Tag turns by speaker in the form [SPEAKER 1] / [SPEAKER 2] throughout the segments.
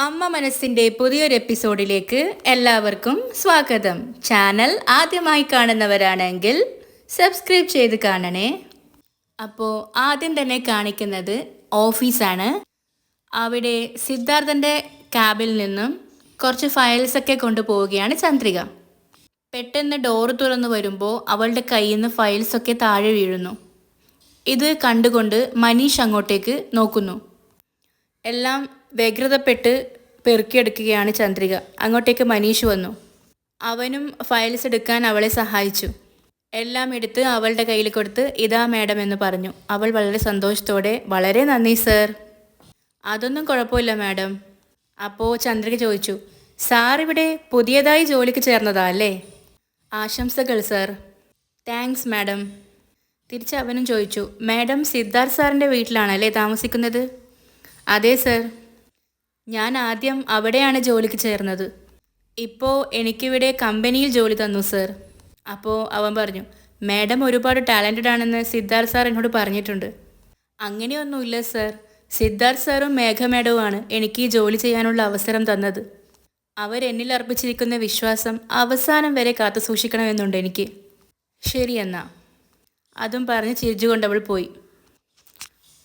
[SPEAKER 1] അമ്മ മനസ്സിൻ്റെ പുതിയൊരു എപ്പിസോഡിലേക്ക് എല്ലാവർക്കും സ്വാഗതം. ചാനൽ ആദ്യമായി കാണുന്നവരാണെങ്കിൽ സബ്സ്ക്രൈബ് ചെയ്ത് കാണണേ. അപ്പോൾ ആദ്യം തന്നെ കാണിക്കുന്നത് ഓഫീസാണ്. അവിടെ സിദ്ധാർത്ഥൻ്റെ ക്യാബിൽ നിന്നും കുറച്ച് ഫയൽസൊക്കെ കൊണ്ടുപോവുകയാണ് ചന്ദ്രിക. പെട്ടെന്ന് ഡോറ് തുറന്നു വരുമ്പോൾ അവളുടെ കയ്യിൽ നിന്ന് ഫയൽസൊക്കെ താഴെ വീഴുന്നു. ഇത് കണ്ടുകൊണ്ട് മനീഷ് അങ്ങോട്ടേക്ക് നോക്കുന്നു. എല്ലാം വ്യഗ്രതപ്പെട്ട് പെറുക്കിയെടുക്കുകയാണ് ചന്ദ്രിക. അങ്ങോട്ടേക്ക് മനീഷ് വന്നു. അവനും ഫയൽസ് എടുക്കാൻ അവളെ സഹായിച്ചു. എല്ലാം എടുത്ത് അവളുടെ കയ്യിൽ കൊടുത്ത് ഇതാ മാഡം എന്ന് പറഞ്ഞു. അവൾ വളരെ സന്തോഷത്തോടെ വളരെ നന്ദി സർ. അതൊന്നും കുഴപ്പമില്ല മാഡം. അപ്പോൾ ചന്ദ്രിക ചോദിച്ചു, സാർ ഇവിടെ പുതിയതായി ജോലിക്ക് ചേർന്നതാ അല്ലേ? ആശംസകൾ സർ. Thanks madam. തിരിച്ച് അവനും ചോദിച്ചു, മാഡം സിദ്ധാർത്ഥ് സാറിൻ്റെ വീട്ടിലാണല്ലേ താമസിക്കുന്നത്? അതെ സർ. ഞാൻ ആദ്യം അവിടെയാണ് ജോലിക്ക് ചേർന്നത്. ഇപ്പോൾ എനിക്കിവിടെ കമ്പനിയിൽ ജോലി തന്നു സർ. അപ്പോൾ അവൻ പറഞ്ഞു, മാഡം ഒരുപാട് ടാലൻറ്റഡ് ആണെന്ന് സിദ്ധാർത്ഥ് സാർ എന്നോട് പറഞ്ഞിട്ടുണ്ട്. അങ്ങനെയൊന്നുമില്ല സർ. സിദ്ധാർത്ഥ് സാറും മേഘ മാഡവുമാണ് എനിക്ക് ഈ ജോലി ചെയ്യാനുള്ള അവസരം തന്നത്. അവരെന്നിൽ അർപ്പിച്ചിരിക്കുന്ന വിശ്വാസം അവസാനം വരെ കാത്തു സൂക്ഷിക്കണമെന്നുണ്ട് എനിക്ക്. ശരിയെന്നാ. അതും പറഞ്ഞ് ചിരിച്ചുകൊണ്ട് അവൾ പോയി.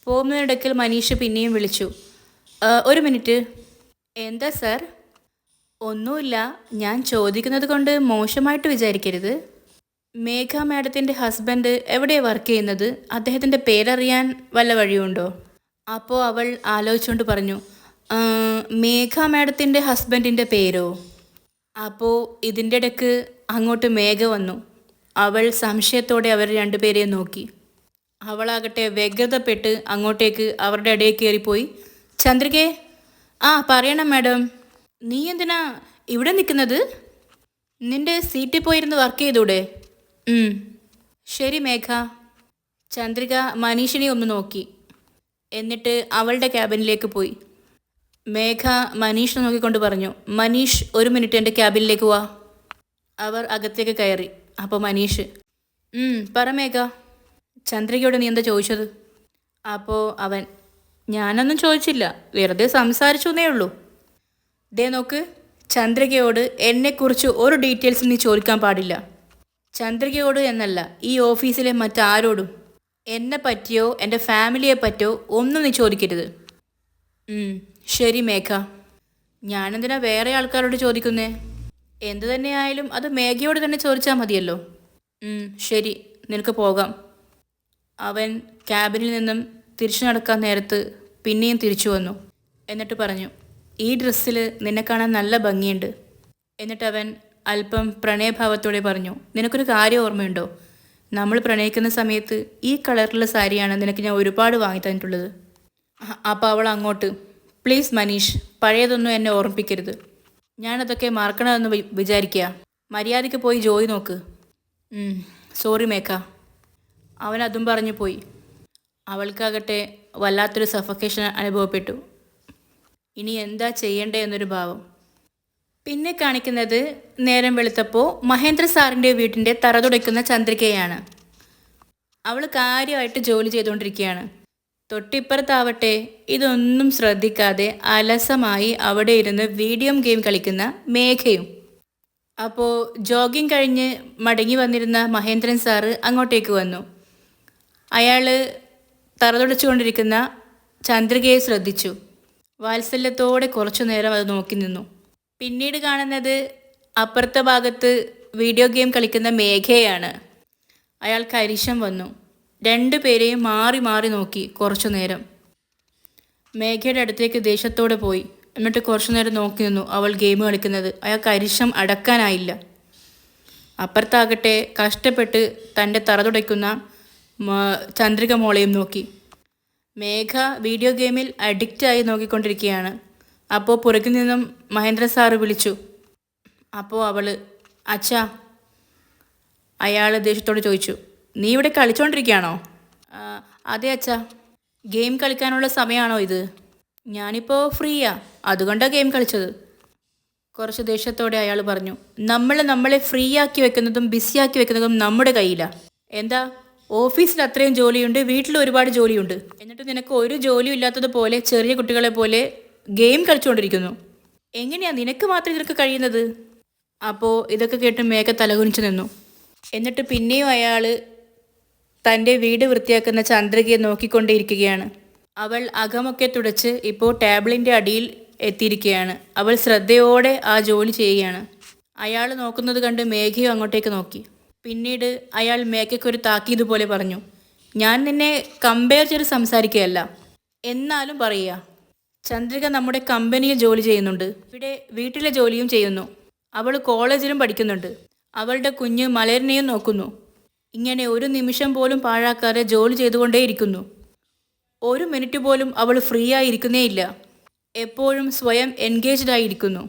[SPEAKER 1] പോകുന്നതിനിടയ്ക്കിൽ മനീഷ് പിന്നെയും വിളിച്ചു, ഒരു മിനിറ്റ്. എന്താ സർ? ഒന്നുമില്ല. ഞാൻ ചോദിക്കുന്നത് കൊണ്ട് മോശമായിട്ട് വിചാരിക്കരുത്. മേഘ മാഡത്തിൻ്റെ ഹസ്ബൻഡ് എവിടെയാണ് വർക്ക് ചെയ്യുന്നത്? അദ്ദേഹത്തിൻ്റെ പേരറിയാൻ വല്ല വഴിയുണ്ടോ? അപ്പോൾ അവൾ ആലോചിച്ചുകൊണ്ട് പറഞ്ഞു, മേഘ മാഡത്തിൻ്റെ ഹസ്ബൻഡിൻ്റെ പേരോ? അപ്പോൾ ഇതിൻ്റെ ഇടയ്ക്ക് അങ്ങോട്ട് മേഘ വന്നു. അവൾ സംശയത്തോടെ അവർ രണ്ടുപേരെയും നോക്കി. അവളാകട്ടെ വ്യഗ്രതപ്പെട്ട് അങ്ങോട്ടേക്ക് അവരുടെ ഇടയിൽ കയറിപ്പോയി. ചന്ദ്രികേ, പറയണം മാഡം. നീ എന്തിനാ ഇവിടെ നിൽക്കുന്നത്? നിൻ്റെ സീറ്റിൽ പോയിരുന്ന് വർക്ക് ചെയ്തൂടെ? ശരി മേഘ. ചന്ദ്രിക മനീഷിനെ ഒന്ന് നോക്കി. എന്നിട്ട് അവളുടെ ക്യാബിനിലേക്ക് പോയി. മേഘ മനീഷിനെ നോക്കിക്കൊണ്ട് പറഞ്ഞു, മനീഷ് ഒരു മിനിറ്റ് എൻ്റെ ക്യാബിനിലേക്ക് വാ. അവർ അകത്തേക്ക് കയറി. അപ്പോൾ മനീഷ്, പറ മേഘ. ചന്ദ്രികയോട് നീ എന്താ ചോദിച്ചത്? അപ്പോൾ അവൻ, ഞാനൊന്നും ചോദിച്ചില്ല, വെറുതെ സംസാരിച്ചു എന്നേ ഉള്ളൂ. ദേ നോക്ക്, ചന്ദ്രികയോട് എന്നെക്കുറിച്ച് ഒരു ഡീറ്റെയിൽസും നീ ചോദിക്കാൻ പാടില്ല. ചന്ദ്രികയോട് എന്നല്ല, ഈ ഓഫീസിലെ മറ്റാരോടും എന്നെ പറ്റിയോ എൻ്റെ ഫാമിലിയെ പറ്റിയോ ഒന്നും നീ ചോദിക്കരുത്. ശരി മേഘ. ഞാനെന്തിനാ വേറെ ആൾക്കാരോട് ചോദിക്കുന്നേ? എന്തു തന്നെയായാലും അത് മേഘയോട് തന്നെ ചോദിച്ചാൽ മതിയല്ലോ. ശരി, നിനക്ക് പോകാം. അവൻ ക്യാബിനിൽ നിന്നും തിരിച്ചു നടക്കാൻ നേരത്ത് പിന്നെയും തിരിച്ചു വന്നു. എന്നിട്ട് പറഞ്ഞു, ഈ ഡ്രസ്സിൽ നിന്നെ കാണാൻ നല്ല ഭംഗിയുണ്ട്. എന്നിട്ട് അവൻ അല്പം പ്രണയഭാവത്തോടെ പറഞ്ഞു, നിനക്കൊരു കാര്യം ഓർമ്മയുണ്ടോ? നമ്മൾ പ്രണയിക്കുന്ന സമയത്ത് ഈ കളറിലുള്ള സാരിയാണ് നിനക്ക് ഞാൻ ഒരുപാട് വാങ്ങി തന്നിട്ടുള്ളത്. അപ്പോൾ അവൾ അങ്ങോട്ട്, പ്ലീസ് മനീഷ്, പഴയതൊന്നും എന്നെ ഓർമ്മിപ്പിക്കരുത്. ഞാനതൊക്കെ മറക്കണമെന്ന് വിചാരിക്കുക. മര്യാദയ്ക്ക് പോയി ജോലി നോക്ക്. സോറി മേഘ. അവൻ അതും പറഞ്ഞു പോയി. അവൾക്കാകട്ടെ വല്ലാത്തൊരു സഫക്കേഷൻ അനുഭവപ്പെട്ടു. ഇനി എന്താ ചെയ്യണ്ടേ എന്നൊരു ഭാവം. പിന്നെ കാണിക്കുന്നത് നേരം വെളുത്തപ്പോൾ മഹേന്ദ്ര സാറിൻ്റെ വീട്ടിൻ്റെ തറ തുടയ്ക്കുന്ന ചന്ദ്രികയാണ്. അവൾ കാര്യമായിട്ട് ജോലി ചെയ്തുകൊണ്ടിരിക്കുകയാണ്. തൊട്ടിപ്പുറത്താവട്ടെ ഇതൊന്നും ശ്രദ്ധിക്കാതെ അലസമായി അവിടെ ഇരുന്ന് വീഡിയോ ഗെയിം കളിക്കുന്ന മേഘയും. അപ്പോൾ ജോഗിങ് കഴിഞ്ഞ് മടങ്ങി വന്നിരുന്ന മഹേന്ദ്രൻ സാറ് അങ്ങോട്ടേക്ക് വന്നു. അയാൾ തറ തുടച്ചുകൊണ്ടിരിക്കുന്ന ചന്ദ്രികയെ ശ്രദ്ധിച്ചു. വാത്സല്യത്തോടെ കുറച്ചു നേരം അത് നോക്കി നിന്നു. പിന്നീട് കാണുന്നത് അപ്പുറത്തെ ഭാഗത്ത് വീഡിയോ ഗെയിം കളിക്കുന്ന മേഘയാണ്. അയാൾക്ക് അരിശം വന്നു. രണ്ടുപേരെയും മാറി മാറി നോക്കി കുറച്ചു നേരം. മേഘയുടെ അടുത്തേക്ക് ദേഷ്യത്തോടെ പോയി. എന്നിട്ട് കുറച്ചു നേരം നോക്കി നിന്നു അവൾ ഗെയിം കളിക്കുന്നത്. അയാൾക്ക് അരിശം അടക്കാനായില്ല. അപ്പുറത്താകട്ടെ കഷ്ടപ്പെട്ട് തൻ്റെ തറ തുടയ്ക്കുന്ന ചന്ദ്രിക മോളെയും നോക്കി. മേഘ വീഡിയോ ഗെയിമിൽ അഡിക്റ്റായി നോക്കിക്കൊണ്ടിരിക്കുകയാണ്. അപ്പോൾ പുറകിൽ നിന്നും മഹേന്ദ്ര സാറ് വിളിച്ചു. അപ്പോൾ അവൾ, അച്ഛാ. അയാൾ ദേഷ്യത്തോട് ചോദിച്ചു, നീ ഇവിടെ കളിച്ചുകൊണ്ടിരിക്കുകയാണോ? അതെ അച്ഛാ. ഗെയിം കളിക്കാനുള്ള സമയമാണോ ഇത്? ഞാനിപ്പോൾ ഫ്രീയാ, അതുകൊണ്ടാണ് ഗെയിം കളിച്ചത്. കുറച്ച് ദേഷ്യത്തോടെ അയാൾ പറഞ്ഞു, നമ്മളെ ഫ്രീ ആക്കി വെക്കുന്നതും ബിസിയാക്കി വെക്കുന്നതും നമ്മുടെ കയ്യിലാണ്. എന്താ, ഓഫീസിൽ അത്രയും ജോലിയുണ്ട്, വീട്ടിൽ ഒരുപാട് ജോലിയുണ്ട്, എന്നിട്ട് നിനക്ക് ഒരു ജോലിയും ഇല്ലാത്തതുപോലെ ചെറിയ കുട്ടികളെ പോലെ ഗെയിം കളിച്ചുകൊണ്ടിരിക്കുന്നു. എങ്ങനെയാ നിനക്ക് മാത്രം ഇതൊക്കെ കഴിയുന്നത്? അപ്പോൾ ഇതൊക്കെ കേട്ട് മേഘ തലകുനിച്ചു നിന്നു. എന്നിട്ട് പിന്നെയും അയാൾ തൻ്റെ വീട് വൃത്തിയാക്കുന്ന ചന്ദ്രികയെ നോക്കിക്കൊണ്ടേയിരിക്കുകയാണ്. അവൾ അകമൊക്കെ തുടച്ച് ഇപ്പോൾ ടേബിളിൻ്റെ അടിയിൽ എത്തിയിരിക്കുകയാണ്. അവൾ ശ്രദ്ധയോടെ ആ ജോലി ചെയ്യുകയാണ്. അയാൾ നോക്കുന്നത് കണ്ട് മേഘയും അങ്ങോട്ടേക്ക് നോക്കി. പിന്നീട് അയാൾ മേഘയ്ക്കൊരു താക്കീത് പോലെ പറഞ്ഞു, ഞാൻ നിന്നെ കമ്പയർ ചെയ്ത് സംസാരിക്കുകയല്ല, എന്നാലും പറയുക, ചന്ദ്രിക നമ്മുടെ കമ്പനിയിൽ ജോലി ചെയ്യുന്നുണ്ട്, ഇവിടെ വീട്ടിലെ ജോലിയും ചെയ്യുന്നു, അവൾ കോളേജിലും പഠിക്കുന്നുണ്ട്, അവളുടെ കുഞ്ഞ് മലരിനെയും നോക്കുന്നു. ഇങ്ങനെ ഒരു നിമിഷം പോലും പാഴാക്കാതെ ജോലി ചെയ്തുകൊണ്ടേയിരിക്കുന്നു. ഒരു മിനിറ്റ് പോലും അവൾ ഫ്രീ ആയിരിക്കുന്നേയില്ല. എപ്പോഴും സ്വയം എൻഗേജ്ഡ് ആയിരിക്കുന്നു.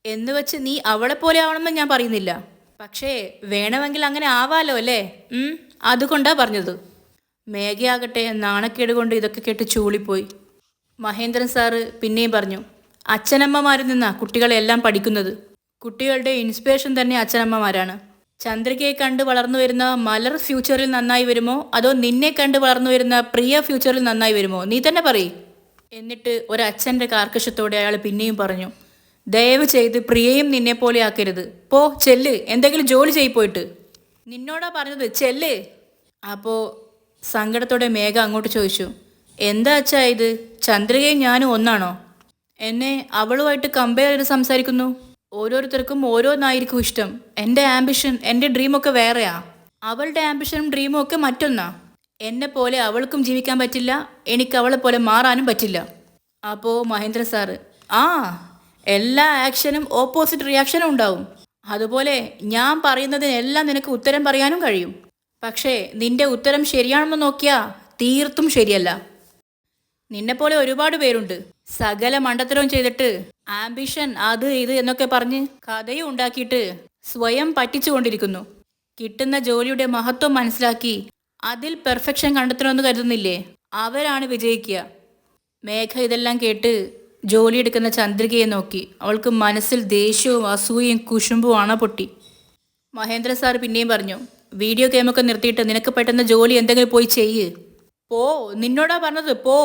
[SPEAKER 1] എന്ന് വെച്ച് നീ അവളെപ്പോലെ ആവണമെന്ന് ഞാൻ പറയുന്നില്ല, പക്ഷേ വേണമെങ്കിൽ അങ്ങനെ ആവാലോ അല്ലേ? അതുകൊണ്ടാ പറഞ്ഞത്. മേഘയാകട്ടെ നാണക്കേട് കൊണ്ട് ഇതൊക്കെ കേട്ട് ചൂളിപ്പോയി. മഹേന്ദ്രൻ സാറ് പിന്നെയും പറഞ്ഞു, അച്ഛനമ്മമാരിൽ നിന്നാ കുട്ടികളെല്ലാം പഠിക്കുന്നത്. കുട്ടികളുടെ ഇൻസ്പിറേഷൻ തന്നെ അച്ഛനമ്മമാരാണ്. ചന്ദ്രികയെ കണ്ട് വളർന്നു വരുന്ന മലർ ഫ്യൂച്ചറിൽ നന്നായി വരുമോ, അതോ നിന്നെ കണ്ട് വളർന്നു വരുന്ന പ്രിയ ഫ്യൂച്ചറിൽ നന്നായി വരുമോ? നീ തന്നെ പറയ്. എന്നിട്ട് ഒരച്ഛൻ്റെ കാർക്കശത്തോടെ അയാൾ പിന്നെയും പറഞ്ഞു, ദയവ് ചെയ്ത് പ്രിയയും നിന്നെ പോലെ ആക്കരുത്. പോ, ചെല്ല്, എന്തെങ്കിലും ജോലി ചെയ്യിപ്പോയിട്ട്. നിന്നോടാ പറഞ്ഞത്, ചെല്ല്. അപ്പോൾ സങ്കടത്തോടെ മേഘ അങ്ങോട്ട് ചോദിച്ചു, എന്താ അച്ഛാ ഇത്? ചന്ദ്രികയും ഞാനും ഒന്നാണോ? എന്നെ അവളുമായിട്ട് കമ്പയർ ചെയ്ത് സംസാരിക്കുന്നു. ഓരോരുത്തർക്കും ഓരോന്നായിരിക്കും ഇഷ്ടം. എൻ്റെ ആംബിഷൻ, എൻ്റെ ഡ്രീമൊക്കെ വേറെയാ. അവളുടെ ആംബിഷനും ഡ്രീമും ഒക്കെ മറ്റൊന്നാ. എന്നെ പോലെ അവൾക്കും ജീവിക്കാൻ പറ്റില്ല, എനിക്ക് അവളെ പോലെ മാറാനും പറ്റില്ല. അപ്പോൾ മഹേന്ദ്ര സാറ്, ആ, എല്ലാ ആക്ഷനും ഓപ്പോസിറ്റ് റിയാക്ഷനും ഉണ്ടാവും. അതുപോലെ ഞാൻ പറയുന്നതിനെല്ലാം നിനക്ക് ഉത്തരം പറയാനും കഴിയും. പക്ഷേ നിന്റെ ഉത്തരം ശരിയാണെന്ന് നോക്കിയാൽ തീർത്തും ശരിയല്ല. നിന്നെപ്പോലെ ഒരുപാട് പേരുണ്ട്, സകല മണ്ടത്തരവും ചെയ്തിട്ട് ആംബിഷൻ അത് ഇത് എന്നൊക്കെ പറഞ്ഞ് കഥയും ഉണ്ടാക്കിയിട്ട് സ്വയം പറ്റിച്ചുകൊണ്ടിരിക്കുന്നു. കിട്ടുന്ന ജോലിയുടെ മഹത്വം മനസ്സിലാക്കി അതിൽ പെർഫെക്ഷൻ കണ്ടെത്തണമെന്ന് കരുതുന്നില്ലേ, അവരാണ് വിജയിക്കുക. മേഘ ഇതെല്ലാം കേട്ട് ജോലിയെടുക്കുന്ന ചന്ദ്രികയെ നോക്കി. അവൾക്ക് മനസ്സിൽ ദേഷ്യവും അസൂയയും കുശുമ്പും അണപൊട്ടി. മഹേന്ദ്ര സാർ പിന്നെയും പറഞ്ഞു, വീഡിയോ ഗെയിമൊക്കെ നിർത്തിയിട്ട് നിനക്ക് പെട്ടെന്ന് ജോലി എന്തെങ്കിലും പോയി ചെയ്യ്. പോ, നിന്നോടാ പറഞ്ഞത്, പോ.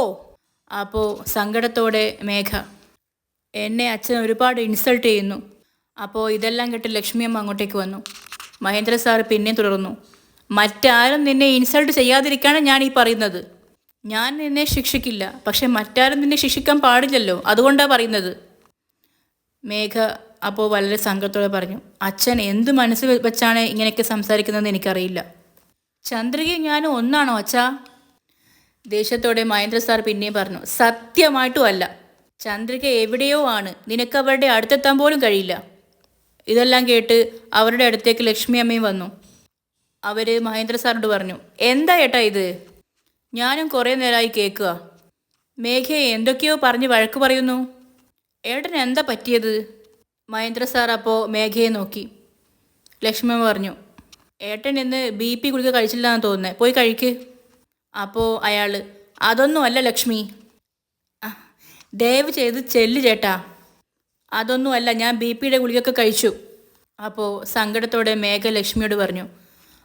[SPEAKER 1] അപ്പോൾ സങ്കടത്തോടെ മേഘ, എന്നെ അച്ഛൻ ഒരുപാട് ഇൻസൾട്ട് ചെയ്യുന്നു. അപ്പോൾ ഇതെല്ലാം കേട്ട് ലക്ഷ്മിയമ്മ അങ്ങോട്ടേക്ക് വന്നു. മഹേന്ദ്ര സാർ പിന്നെയും തുടർന്നു, മറ്റാരും നിന്നെ ഇൻസൾട്ട് ചെയ്യാതിരിക്കാണ് ഞാൻ ഈ പറയുന്നത്. ഞാൻ നിന്നെ ശിക്ഷിക്കില്ല, പക്ഷെ മറ്റാരും നിന്നെ ശിക്ഷിക്കാൻ പാടില്ലല്ലോ, അതുകൊണ്ടാണ് പറയുന്നത്. മേഘ അപ്പോൾ വളരെ സങ്കടത്തോടെ പറഞ്ഞു, അച്ഛൻ എന്ത് മനസ്സിൽ വെച്ചാണ് ഇങ്ങനെയൊക്കെ സംസാരിക്കുന്നതെന്ന് എനിക്കറിയില്ല. ചന്ദ്രികയും ഞാനും ഒന്നാണോ അച്ഛാ? ദേഷ്യത്തോടെ മഹേന്ദ്ര സാർ പിന്നെയും പറഞ്ഞു, സത്യമായിട്ടും അല്ല. ചന്ദ്രിക എവിടെയോ ആണ്, നിനക്ക് അവരുടെ അടുത്തെത്താൻ പോലും കഴിയില്ല. ഇതെല്ലാം കേട്ട് അവരുടെ അടുത്തേക്ക് ലക്ഷ്മി അമ്മയും വന്നു. അവർ മഹേന്ദ്ര സാറിനോട് പറഞ്ഞു, എന്താ ഏട്ടാ ഇത്? ഞാനും കുറേ നേരമായി കേൾക്കുക. മേഘയെ എന്തൊക്കെയോ പറഞ്ഞ് വഴക്ക് പറയുന്നു. ഏട്ടന് എന്താ പറ്റിയത്? മഹേന്ദ്ര സാർ അപ്പോൾ മേഘയെ നോക്കി. ലക്ഷ്മി പറഞ്ഞു, ഏട്ടൻ ഇന്ന് BP ഗുളിക കഴിച്ചില്ലാന്ന് തോന്നുന്നത്, പോയി കഴിക്ക്. അപ്പോൾ അയാൾ, അതൊന്നും അല്ല ലക്ഷ്മി. ദയവ് ചെയ്ത് ചെല്ല് ചേട്ടാ. അതൊന്നും അല്ല, ഞാൻ BP ഗുളികയൊക്കെ കഴിച്ചു. അപ്പോൾ സങ്കടത്തോടെ മേഘ ലക്ഷ്മിയോട് പറഞ്ഞു,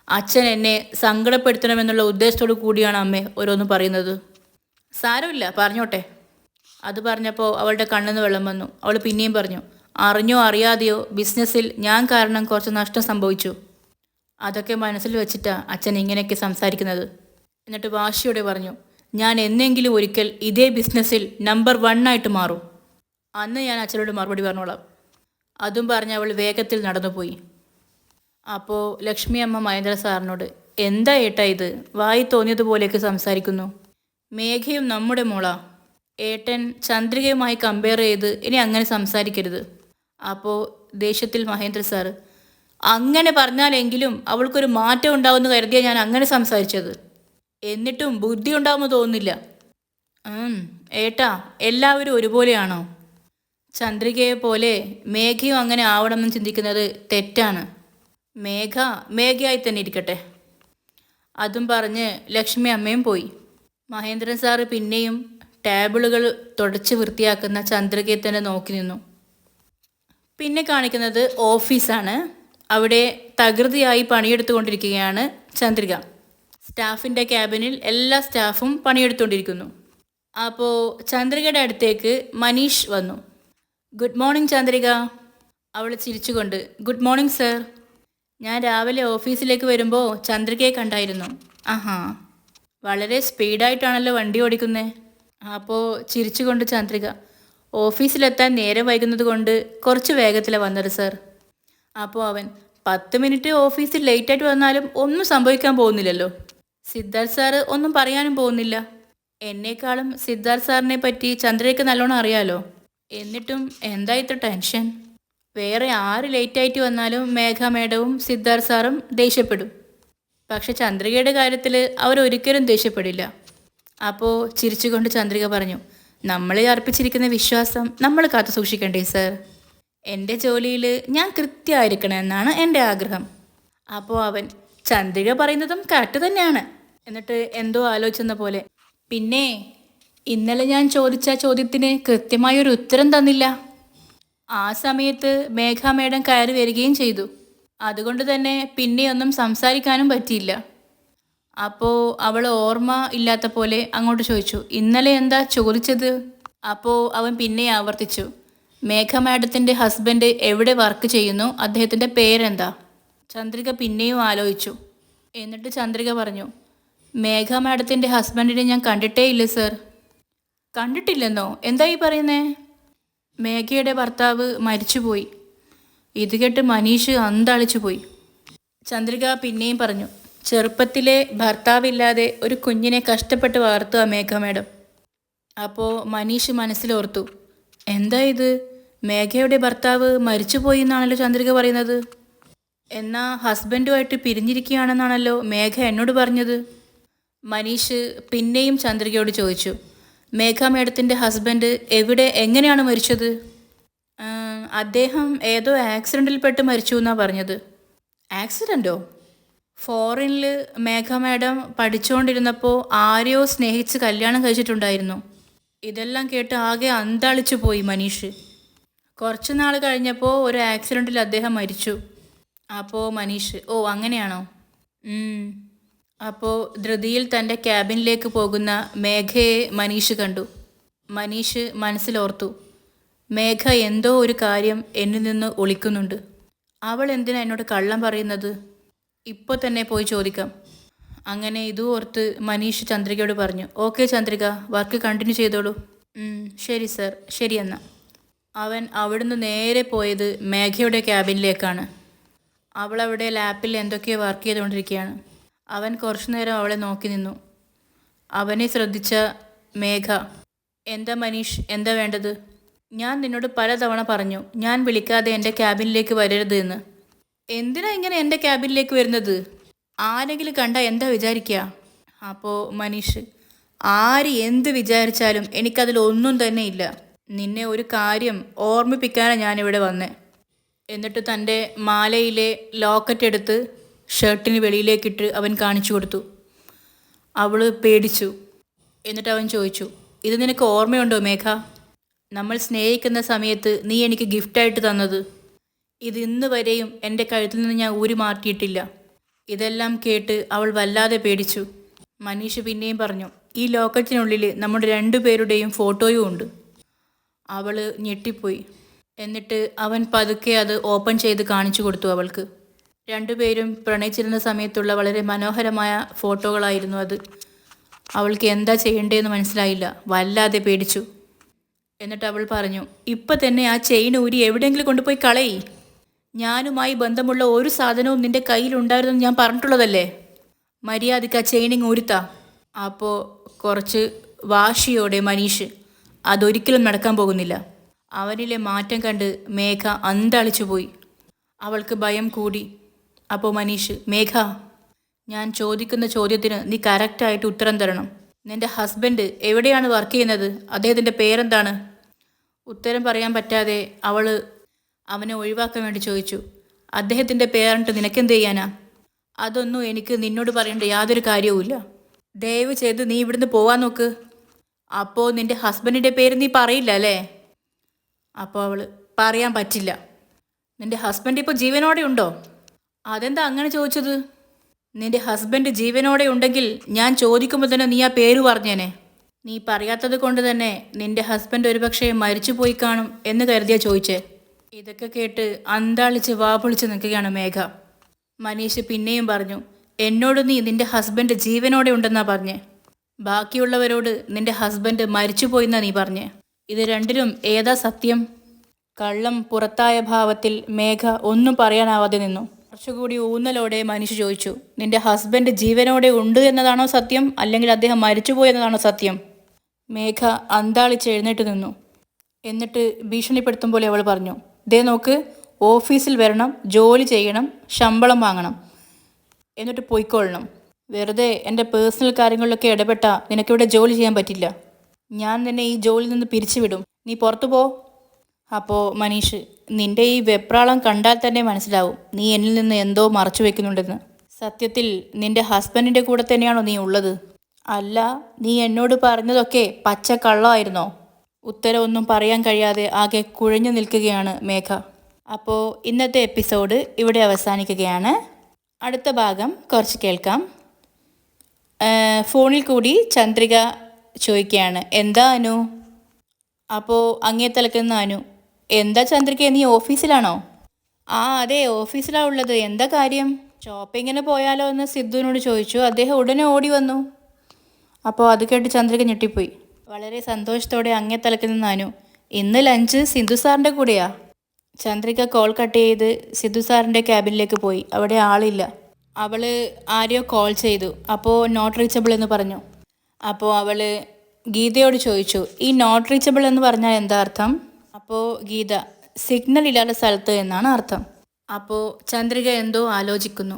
[SPEAKER 1] അച്ഛൻ എന്നെ സങ്കടപ്പെടുത്തണമെന്നുള്ള ഉദ്ദേശത്തോടു കൂടിയാണ് അമ്മേ ഓരോന്നും പറയുന്നത്. സാരമില്ല, പറഞ്ഞോട്ടെ. അത് പറഞ്ഞപ്പോൾ അവളുടെ കണ്ണിന്ന് വെള്ളം വന്നു. അവൾ പിന്നെയും പറഞ്ഞു, അറിഞ്ഞോ അറിയാതെയോ ബിസിനസ്സിൽ ഞാൻ കാരണം കുറച്ച് നഷ്ടം സംഭവിച്ചു. അതൊക്കെ മനസ്സിൽ വെച്ചിട്ടാണ് അച്ഛൻ ഇങ്ങനെയൊക്കെ സംസാരിക്കുന്നത്. എന്നിട്ട് വാശിയോടെ പറഞ്ഞു, ഞാൻ എന്നെങ്കിലും ഒരിക്കൽ ഇതേ ബിസിനസ്സിൽ നമ്പർ 1 ആയിട്ട് മാറും. അന്ന് ഞാൻ അച്ഛനോട് മറുപടി പറഞ്ഞോളാം. അതും പറഞ്ഞ് അവൾ വേഗത്തിൽ നടന്നുപോയി. അപ്പോൾ ലക്ഷ്മി അമ്മ മഹേന്ദ്ര സാറിനോട്, എന്താ ഏട്ടാ ഇത്? വായി തോന്നിയതുപോലെയൊക്കെ സംസാരിക്കുന്നു. മേഘയും നമ്മുടെ മോളാ. ഏട്ടൻ ചന്ദ്രികയുമായി കമ്പയർ ചെയ്ത് ഇനി അങ്ങനെ സംസാരിക്കരുത്. അപ്പോൾ ദേഷ്യത്തിൽ മഹേന്ദ്ര സാറ്, അങ്ങനെ പറഞ്ഞാലെങ്കിലും അവൾക്കൊരു മാറ്റം ഉണ്ടാവുമെന്ന് കരുതിയാണ് ഞാൻ അങ്ങനെ സംസാരിച്ചത്. എന്നിട്ടും ബുദ്ധി ഉണ്ടാവുമെന്ന് തോന്നുന്നില്ല. ഏട്ടാ, എല്ലാവരും ഒരുപോലെയാണോ? ചന്ദ്രികയെ പോലെ മേഘയും അങ്ങനെ ആവണമെന്ന് ചിന്തിക്കുന്നത് തെറ്റാണ്. മേഘയായി തന്നെ ഇരിക്കട്ടെ. അതും പറഞ്ഞ് ലക്ഷ്മി അമ്മയും പോയി. മഹേന്ദ്രൻ സാറ് പിന്നെയും ടേബിളുകൾ തുടച്ച് വൃത്തിയാക്കുന്ന ചന്ദ്രികയെ തന്നെ നോക്കി നിന്നു. പിന്നെ കാണിക്കുന്നത് ഓഫീസാണ്. അവിടെ തകൃതിയായി പണിയെടുത്തുകൊണ്ടിരിക്കുകയാണ് ചന്ദ്രിക. സ്റ്റാഫിൻ്റെ ക്യാബിനിൽ എല്ലാ സ്റ്റാഫും പണിയെടുത്തുകൊണ്ടിരിക്കുന്നു. അപ്പോൾ ചന്ദ്രികയുടെ അടുത്തേക്ക് മനീഷ് വന്നു. Good morning Chandrika. അവൾ ചിരിച്ചുകൊണ്ട്. Good morning sir. ഞാൻ രാവിലെ ഓഫീസിലേക്ക് വരുമ്പോൾ ചന്ദ്രികയെ കണ്ടായിരുന്നു. ആഹാ, വളരെ സ്പീഡായിട്ടാണല്ലോ വണ്ടി ഓടിക്കുന്നത്. അപ്പോൾ ചിരിച്ചുകൊണ്ട് ചന്ദ്രിക. ഓഫീസിലെത്താൻ നേരം വൈകുന്നത് കൊണ്ട് കുറച്ച് വേഗത്തിലാണ് വന്നത് സർ. അപ്പോൾ അവൻ 10 മിനിറ്റ് ഓഫീസിൽ ലേറ്റായിട്ട് വന്നാലും ഒന്നും സംഭവിക്കാൻ പോകുന്നില്ലല്ലോ. സിദ്ധാർത്ഥ് സാറ് ഒന്നും പറയാനും പോകുന്നില്ല. എന്നേക്കാളും സിദ്ധാർത്ഥ് സാറിനെ പറ്റി ചന്ദ്രയ്ക്ക് നല്ലോണം അറിയാലോ. എന്നിട്ടും എന്താ ഇത്ര ടെൻഷൻ? വേറെ ആര് ലേറ്റായിട്ട് വന്നാലും മേഘ മേഡവും സിദ്ധാർത്ഥ് സാറും ദേഷ്യപ്പെടും. പക്ഷെ ചന്ദ്രികയുടെ കാര്യത്തിൽ അവരൊരിക്കലും ദേഷ്യപ്പെടില്ല. അപ്പോൾ ചിരിച്ചുകൊണ്ട് ചന്ദ്രിക പറഞ്ഞു, നമ്മളെ അർപ്പിച്ചിരിക്കുന്ന വിശ്വാസം നമ്മൾ കാത്തു സൂക്ഷിക്കണ്ടേ സർ? എൻ്റെ ജോലിയിൽ ഞാൻ കൃത്യമായിരിക്കണമെന്നാണ് എൻ്റെ ആഗ്രഹം. അപ്പോൾ അവൻ, ചന്ദ്രിക പറയുന്നതും കറക്റ്റ് തന്നെയാണ്. എന്നിട്ട് എന്തോ ആലോചിച്ചെന്ന പോലെ, പിന്നെ ഇന്നലെ ഞാൻ ചോദിച്ച ചോദ്യത്തിന് കൃത്യമായൊരു ഉത്തരം തന്നില്ല. ആ സമയത്ത് മേഘ മേഡം കയറി വരികയും ചെയ്തു. അതുകൊണ്ട് തന്നെ പിന്നെയൊന്നും സംസാരിക്കാനും പറ്റിയില്ല. അപ്പോൾ അവൾ ഓർമ്മ ഇല്ലാത്ത പോലെ അങ്ങോട്ട് ചോദിച്ചു, ഇന്നലെ എന്താ ചോദിച്ചത്? അപ്പോൾ അവൻ പിന്നെ ആവർത്തിച്ചു, മേഘ മാഡത്തിൻ്റെ ഹസ്ബൻഡ് എവിടെ വർക്ക് ചെയ്യുന്നു, അദ്ദേഹത്തിൻ്റെ പേരെന്താ? ചന്ദ്രിക പിന്നെയും ആലോചിച്ചു. എന്നിട്ട് ചന്ദ്രിക പറഞ്ഞു, മേഘ മാഡത്തിൻ്റെ ഹസ്ബൻഡിനെ ഞാൻ കണ്ടിട്ടേ ഇല്ല സർ. കണ്ടിട്ടില്ലെന്നോ? എന്താ ഈ പറയുന്നേ? മേഘയുടെ ഭർത്താവ് മരിച്ചുപോയി. ഇത് കേട്ട് മനീഷ് അന്തളിച്ചു പോയി. ചന്ദ്രിക പിന്നെയും പറഞ്ഞു, ചെറുപ്പത്തിലെ ഭർത്താവില്ലാതെ ഒരു കുഞ്ഞിനെ കഷ്ടപ്പെട്ട് വളർത്തുക മേഘ മേഡം. അപ്പോൾ മനീഷ് മനസ്സിലോർത്തു, എന്താ ഇത്, മേഘയുടെ ഭർത്താവ് മരിച്ചുപോയി എന്നാണല്ലോ ചന്ദ്രിക പറയുന്നത്. എന്നാൽ ഹസ്ബൻഡുമായിട്ട് പിരിഞ്ഞിരിക്കുകയാണെന്നാണല്ലോ മേഘ എന്നോട് പറഞ്ഞത്. മനീഷ് പിന്നെയും ചന്ദ്രികയോട് ചോദിച്ചു, മേഘ മേഡത്തിൻ്റെ ഹസ്ബൻഡ് എവിടെ, എങ്ങനെയാണ് മരിച്ചത്? അദ്ദേഹം ഏതോ ആക്സിഡൻറ്റിൽപ്പെട്ട് മരിച്ചു എന്നാണ് പറഞ്ഞത്. ആക്സിഡൻറ്റോ? ഫോറിനിൽ മേഘ മാഡം പഠിച്ചുകൊണ്ടിരുന്നപ്പോൾ ആരെയോ സ്നേഹിച്ച് കല്യാണം കഴിച്ചിട്ടുണ്ടായിരുന്നു. ഇതെല്ലാം കേട്ട് ആകെ അന്താളിച്ചു പോയി മനീഷ്. കുറച്ച് നാൾ കഴിഞ്ഞപ്പോൾ ഒരു ആക്സിഡൻറ്റിൽ അദ്ദേഹം മരിച്ചു. അപ്പോൾ മനീഷ്, ഓ അങ്ങനെയാണോ? അപ്പോൾ ധൃതിയിൽ തൻ്റെ ക്യാബിനിലേക്ക് പോകുന്ന മേഘയെ മനീഷ് കണ്ടു. മനീഷ് മനസ്സിലോർത്തു, മേഘ എന്തോ ഒരു കാര്യം എന്നിൽ നിന്ന് ഒളിക്കുന്നുണ്ട്. അവൾ എന്തിനാ എന്നോട് കള്ളം പറയുന്നത്? ഇപ്പോൾ തന്നെ പോയി ചോദിക്കാം. അങ്ങനെ ഇതും ഓർത്ത് മനീഷ് ചന്ദ്രികയോട് പറഞ്ഞു, ഓക്കെ ചന്ദ്രിക, വർക്ക് കണ്ടിന്യൂ ചെയ്തോളൂ. ശരി സർ, ശരി എന്നാൽ. അവൻ അവിടുന്ന് നേരെ പോയത് മേഘയുടെ ക്യാബിനിലേക്കാണ്. അവളവിടെ ലാപ്പിൽ എന്തൊക്കെയോ വർക്ക് ചെയ്തുകൊണ്ടിരിക്കുകയാണ്. അവൻ കുറച്ചു നേരം അവളെ നോക്കി നിന്നു. അവനെ ശ്രദ്ധിച്ച മേഘ, എന്താ മനീഷ്, എന്താ വേണ്ടത്? ഞാൻ നിന്നോട് പലതവണ പറഞ്ഞു ഞാൻ വിളിക്കാതെ എൻ്റെ ക്യാബിനിലേക്ക് വരരുത് എന്ന്. എന്തിനാ ഇങ്ങനെ എൻ്റെ ക്യാബിനിലേക്ക് വരുന്നത്? ആരെങ്കിലും കണ്ടാൽ എന്താ വിചാരിക്കുക? അപ്പോൾ മനീഷ്, ആര് എന്ത് വിചാരിച്ചാലും എനിക്കതിലൊന്നും തന്നെ ഇല്ല. നിന്നെ ഒരു കാര്യം ഓർമ്മിപ്പിക്കാനാണ് ഞാനിവിടെ വന്നേ. എന്നിട്ട് തൻ്റെ മാലയിലെ ലോക്കറ്റ് എടുത്ത് ഷർട്ടിന് വെളിയിലേക്കിട്ട് അവൻ കാണിച്ചു കൊടുത്തു. അവൾ പേടിച്ചു. എന്നിട്ട് അവൻ ചോദിച്ചു, ഇത് നിനക്ക് ഓർമ്മയുണ്ടോ മേഘ? നമ്മൾ സ്നേഹിക്കുന്ന സമയത്ത് നീ എനിക്ക് ഗിഫ്റ്റായിട്ട് തന്നത്. ഇത് ഇന്ന് വരെയും എൻ്റെ കഴുത്തിൽ നിന്ന് ഞാൻ ഊരി മാറ്റിയിട്ടില്ല. ഇതെല്ലാം കേട്ട് അവൾ വല്ലാതെ പേടിച്ചു. മനീഷ് പിന്നെയും പറഞ്ഞു, ഈ ലോക്കറ്റിനുള്ളിൽ നമ്മുടെ 2 പേരുടെയും ഫോട്ടോയും ഉണ്ട്. അവൾ ഞെട്ടിപ്പോയി. എന്നിട്ട് അവൻ പതുക്കെ അത് ഓപ്പൺ ചെയ്ത് കാണിച്ചു കൊടുത്തു അവൾക്ക്. 2 പേരും പ്രണയിച്ചിരുന്ന സമയത്തുള്ള വളരെ മനോഹരമായ ഫോട്ടോകളായിരുന്നു അത്. അവൾക്ക് എന്താ ചെയ്യേണ്ടതെന്ന് മനസ്സിലായില്ല. വല്ലാതെ പേടിച്ചു. എന്നിട്ട് അവൾ പറഞ്ഞു, ഇപ്പം തന്നെ ആ ചെയിൻ ഊരി എവിടെയെങ്കിലും കൊണ്ടുപോയി കളയി. ഞാനുമായി ബന്ധമുള്ള ഒരു സാധനവും നിൻ്റെ കയ്യിലുണ്ടായിരുന്നെന്ന് ഞാൻ പറഞ്ഞിട്ടുള്ളതല്ലേ. മര്യാദയ്ക്ക് ആ ചെയിനിങ് ഊരുത്താ. അപ്പോൾ കുറച്ച് വാശിയോടെ മനീഷ്, അതൊരിക്കലും നടക്കാൻ പോകുന്നില്ല. അവനിലെ മാറ്റം കണ്ട് മേഘ അന്തളിച്ചു പോയി. അവൾക്ക് ഭയം കൂടി. അപ്പോൾ മനീഷ്, മേഘ, ഞാൻ ചോദിക്കുന്ന ചോദ്യത്തിന് നീ കറക്റ്റായിട്ട് ഉത്തരം തരണം. നിൻ്റെ ഹസ്ബൻഡ് എവിടെയാണ് വർക്ക് ചെയ്യുന്നത്? അദ്ദേഹത്തിൻ്റെ പേരെന്താണ്? ഉത്തരം പറയാൻ പറ്റാതെ അവൾ അവനെ ഒഴിവാക്കാൻ വേണ്ടി ചോദിച്ചു, അദ്ദേഹത്തിൻ്റെ പേരിട്ട് നിനക്കെന്ത് ചെയ്യാനാ? അതൊന്നും എനിക്ക് നിന്നോട് പറയേണ്ട യാതൊരു കാര്യവുമില്ല. ദയവ് ചെയ്ത് നീ ഇവിടുന്ന് പോവാൻ നോക്ക്. അപ്പോൾ നിൻ്റെ ഹസ്ബൻഡിൻ്റെ പേര് നീ പറയില്ല അല്ലേ? അപ്പോൾ അവൾ, പറയാൻ പറ്റില്ല. നിൻ്റെ ഹസ്ബൻഡ് ഇപ്പോൾ ജീവനോടെ ഉണ്ടോ? അതെന്താ അങ്ങനെ ചോദിച്ചത്? നിൻ്റെ ഹസ്ബൻഡ് ജീവനോടെ ഉണ്ടെങ്കിൽ ഞാൻ ചോദിക്കുമ്പോൾ തന്നെ നീ ആ പേര് പറഞ്ഞേനെ. നീ പറയാത്തത് കൊണ്ട് തന്നെ നിന്റെ ഹസ്ബൻഡ് ഒരുപക്ഷെ മരിച്ചു പോയി കാണും എന്ന് കരുതിയാ ചോദിച്ചേ. ഇതൊക്കെ കേട്ട് അന്താളിച്ച് വാപൊളിച്ച് നിൽക്കുകയാണ് മേഘ. മനീഷ് പിന്നെയും പറഞ്ഞു, എന്നോട് നീ നിന്റെ ഹസ്ബൻഡ് ജീവനോടെ ഉണ്ടെന്നാ പറഞ്ഞേ. ബാക്കിയുള്ളവരോട് നിന്റെ ഹസ്ബൻഡ് മരിച്ചുപോയിന്നാ നീ പറഞ്ഞേ. ഇത് രണ്ടിലും ഏതാ സത്യം? കള്ളം പുറത്തായ ഭാവത്തിൽ മേഘ ഒന്നും പറയാനാവാതെ നിന്നു. കുറച്ചുകൂടി ഊന്നലോടെ മനീഷ് ചോദിച്ചു, നിന്റെ ഹസ്ബൻഡ് ജീവനോടെ ഉണ്ട് എന്നതാണോ സത്യം, അല്ലെങ്കിൽ അദ്ദേഹം മരിച്ചുപോയി എന്നതാണോ സത്യം? മേഘ അന്താളിച്ച് എഴുന്നേറ്റ് നിന്നു. എന്നിട്ട് ഭീഷണിപ്പെടുത്തും പോലെ അവൾ പറഞ്ഞു, ദേ നോക്ക്, ഓഫീസിൽ വരണം, ജോലി ചെയ്യണം, ശമ്പളം വാങ്ങണം, എന്നിട്ട് പൊയ്ക്കൊള്ളണം. വെറുതെ എൻ്റെ പേഴ്സണൽ കാര്യങ്ങളിലൊക്കെ ഇടപെട്ടാൽ നിനക്കിവിടെ ജോലി ചെയ്യാൻ പറ്റില്ല. ഞാൻ നിന്നെ ഈ ജോലിയിൽ നിന്ന് പിരിച്ചുവിടും. നീ പുറത്തു പോ. അപ്പോൾ മനീഷ്, നിന്റെ ഈ വെപ്രാളം കണ്ടാൽ തന്നെ മനസ്സിലാവും നീ എന്നിൽ നിന്ന് എന്തോ മറച്ചു വെക്കുന്നുണ്ടെന്ന്. സത്യത്തിൽ നിന്റെ ഹസ്ബൻഡിൻ്റെ കൂടെ തന്നെയാണോ നീ ഉള്ളത്? അല്ല, നീ എന്നോട് പറഞ്ഞതൊക്കെ പച്ച കള്ളമായിരുന്നോ? ഉത്തരവൊന്നും പറയാൻ കഴിയാതെ ആകെ കുഴഞ്ഞു നിൽക്കുകയാണ് മേഘ. അപ്പോൾ ഇന്നത്തെ എപ്പിസോഡ് ഇവിടെ അവസാനിക്കുകയാണ്. അടുത്ത ഭാഗം കുറച്ച് കേൾക്കാം. ഫോണിൽ കൂടി ചന്ദ്രിക ചോദിക്കുകയാണ്, എന്താ അനു? അപ്പോൾ അങ്ങേ തലക്കുന്ന അനു, എന്താ ചന്ദ്രിക, നീ ഓഫീസിലാണോ? ആ അതെ, ഓഫീസിലാണ് ഉള്ളത്. എന്താ കാര്യം? ഷോപ്പിങ്ങിന് പോയാലോ എന്ന് സിദ്ധുവിനോട് ചോദിച്ചു. അദ്ദേഹം ഉടനെ ഓടി വന്നു. അപ്പോൾ അത് കേട്ട് ചന്ദ്രിക ഞെട്ടിപ്പോയി. വളരെ സന്തോഷത്തോടെ അങ്ങേ തലക്കുന്ന അനു, ഇന്ന് ലഞ്ച് സിന്ധു സാറിൻ്റെ കൂടെയാ. ചന്ദ്രിക കോൾ കട്ട് ചെയ്ത് സിദ്ധു സാറിൻ്റെ ക്യാബിനിലേക്ക് പോയി. അവിടെ ആളില്ല. അവൾ ആരെയോ കോൾ ചെയ്തു. അപ്പോൾ നോട്ട് റീച്ചബിൾ എന്ന് പറഞ്ഞു. അപ്പോൾ അവൾ ഗീതയോട് ചോദിച്ചു, ഈ നോട്ട് റീച്ചബിൾ എന്ന് പറഞ്ഞാൽ എന്താ അർത്ഥം? അപ്പോൾ ഗീത, സിഗ്നൽ ഇല്ലാത്ത സ്ഥലത്ത് എന്നാണ് അർത്ഥം. അപ്പോൾ ചന്ദ്രിക എന്തോ ആലോചിക്കുന്നു.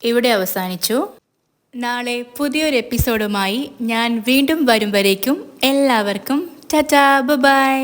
[SPEAKER 1] ഇവിടെ അവസാനിച്ചു. നാളെ പുതിയൊരു എപ്പിസോഡുമായി ഞാൻ വീണ്ടും വരും വരേക്കും എല്ലാവർക്കും ടാറ്റാ ബൈ.